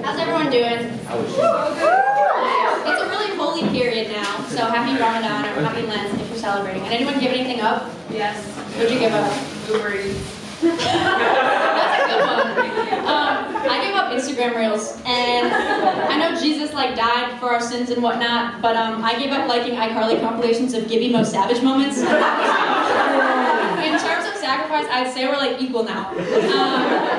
How's everyone doing? It's a really holy period now, so happy Ramadan or happy Lent if you're celebrating. And anyone give anything up? Yes. What'd you give up? Uber Eats. That's a good one. I gave up Instagram Reels, and I know Jesus died for our sins and whatnot, but I gave up liking iCarly compilations of Gabbie most savage moments. In terms of sacrifice, I'd say we're equal now.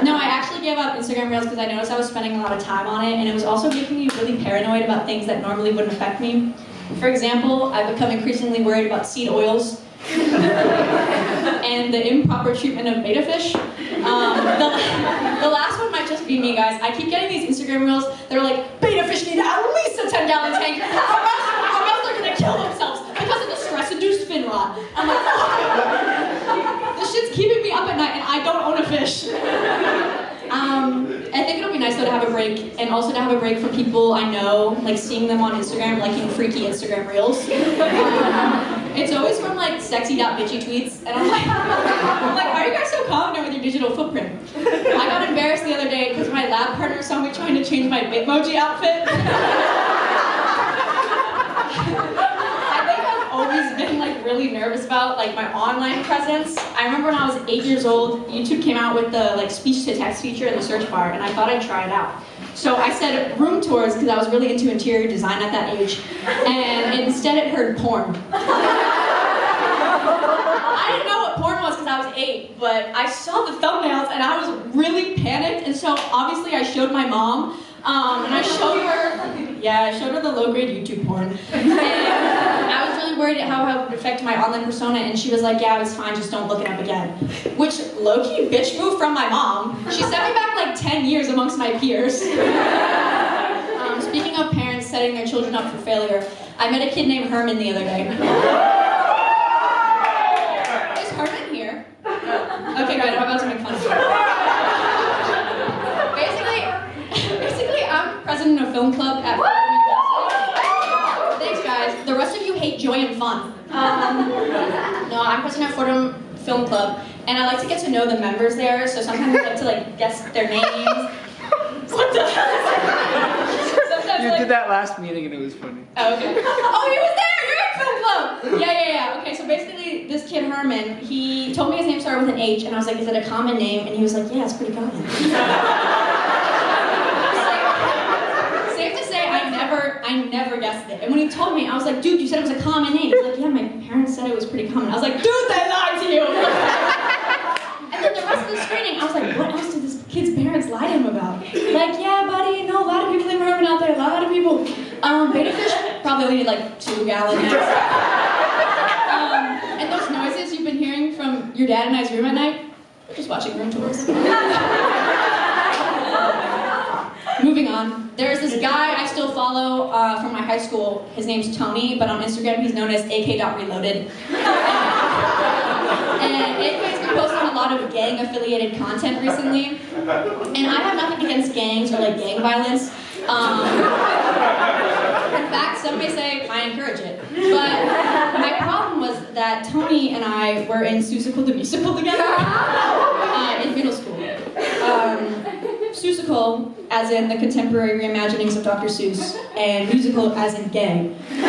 No, I actually gave up Instagram Reels because I noticed I was spending a lot of time on it, and it was also making me really paranoid about things that normally wouldn't affect me. For example, I've become increasingly worried about seed oils and the improper treatment of betta fish. The last one might just be me, guys. I keep getting these Instagram Reels that are like, betta fish need at least a 10-gallon tank, or else they're gonna kill themselves because of the stress-induced fin rot. I'm like, oh. This shit's keeping me up at night, and I don't own a fish. I think it'll be nice though to have a break, and also to have a break from people I know, seeing them on Instagram liking freaky Instagram Reels. It's always from sexy.bitchy tweets, and I'm like, why are you guys so confident with your digital footprint? I got embarrassed the other day because my lab partner saw me trying to change my Bitmoji outfit. I think I've always been really nervous about my online presence. I remember when I was 8 years old, YouTube came out with the speech-to-text feature in the search bar, and I thought I'd try it out. So I said room tours because I was really into interior design at that age, and instead it heard porn. I didn't know what porn was because I was 8, but I saw the thumbnails and I was really panicked, and so obviously I showed my mom, and I showed her the low-grade YouTube porn. And I was really worried at how it would affect my online persona, and she was like, yeah, it's fine, just don't look it up again. Which, low-key bitch move from my mom. She sent me back 10 years amongst my peers. Speaking of parents setting their children up for failure, I met a kid named Herman the other day. Is Herman here? Okay, good, I'm about to make fun of him. Basically, I'm president of film club at Fordham University. Thanks, guys. The rest of you hate joy and fun. No, I'm president of Fordham Film Club, and I like to get to know the members there, so sometimes I like to guess their names. What the hell is that? You did that last meeting and it was funny. Oh, okay. Oh, he was there! You're at Film Club! Yeah. Okay, so basically, this kid Herman, he told me his name started with an H, and I was like, is it a common name? And he was like, yeah, it's pretty common. Safe to say, I never guessed it. And when he told me, I was like, dude, you said it was a common name. He's like, yeah, my parents said it was pretty common. I was like, dude, they lied to you! And then the rest of the screening, I was like, what else did this kid's parents lie to him about? Yeah, buddy, no, a lot of people named Herman out there, a lot of people. Betta fish probably only need 2 gallons. And those noises you've been hearing from your dad and I's room at night, we're just watching room tours. Moving on, there's this guy I still follow from my high school. His name's Tony, but on Instagram he's known as AK.Reloaded. And AK's been posting a lot of gang-affiliated content recently, and I have nothing against gangs or gang violence. In fact, some may say I encourage it. But my problem was that Tony and I were in Seussical the Musical together in middle school. Seussical, as in the contemporary reimaginings of Dr. Seuss, and musical as in gay. So,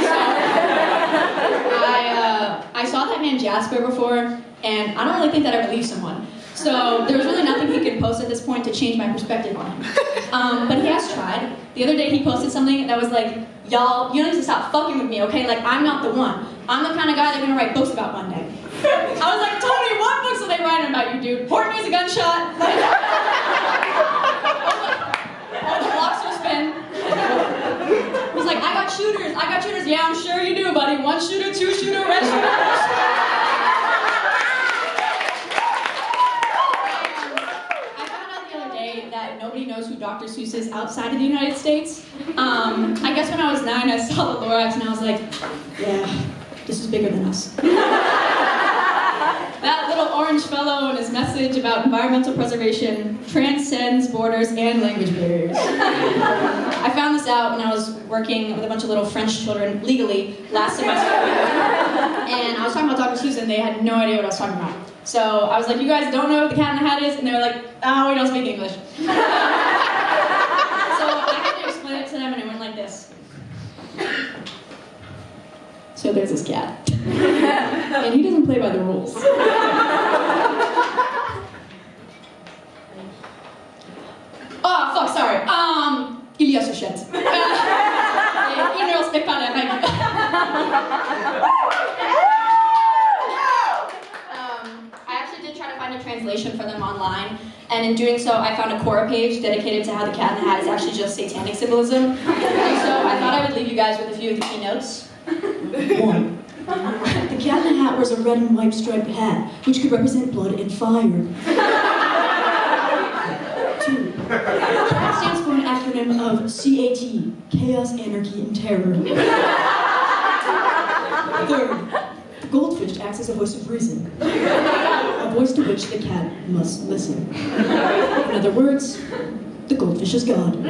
I saw that man Jasper before, and I don't really think that I believe someone. So there was really nothing he could post at this point to change my perspective on him. But he has tried. The other day he posted something that was like, y'all, you don't need to stop fucking with me, okay? I'm not the one. I'm the kind of guy they're gonna write books about one day. I was like, Tony, what books are they writing about you, dude? Horton is a gunshot. Oh, the blocks are spin. He's like, I got shooters. Yeah, I'm sure you do, buddy. 1 shooter, 2 shooter, red shooter. Nobody knows who Dr. Seuss is outside of the United States. I guess when I was 9, I saw the Lorax and I was like, yeah, this is bigger than us. That little orange fellow and his message about environmental preservation transcends borders and language barriers. I found this out when I was working with a bunch of little French children legally last semester. And I was talking about Dr. Seuss and they had no idea what I was talking about. So I was like, you guys don't know what the Cat in the Hat is? And they were like, oh, we don't speak English. So I this. So there's this cat. And he doesn't play by the rules. Oh, fuck, sorry. Il y a ce chat. Il ne respecte pas la règle. I actually did try to find a translation for them online, and in doing so, I found a Quora page dedicated to how the cat in the hat is actually just satanic symbolism. And so I thought I would leave you guys with a few of the key notes. 1. The cat in the hat wears a red and white striped hat, which could represent blood and fire. 2. CAT stands for an acronym of CAT, Chaos, Anarchy, and Terror. 3rd, the goldfish acts as a voice of reason, a voice to which the cat must listen. In other words, the goldfish is God. And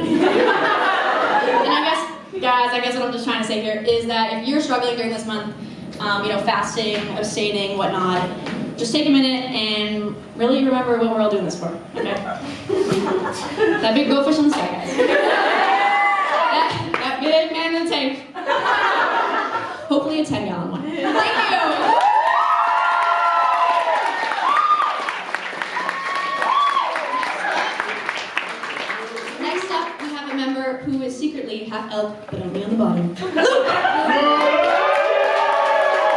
I guess, guys, what I'm just trying to say here is that if you're struggling during this month, fasting, abstaining, whatnot, just take a minute and really remember what we're all doing this for, okay? That big goldfish in the sky, guys. That big man in the tank. Hopefully a 10-gallon one. Thank you! Next up, we have a member who is secretly half elf, but only on the bottom. Luke!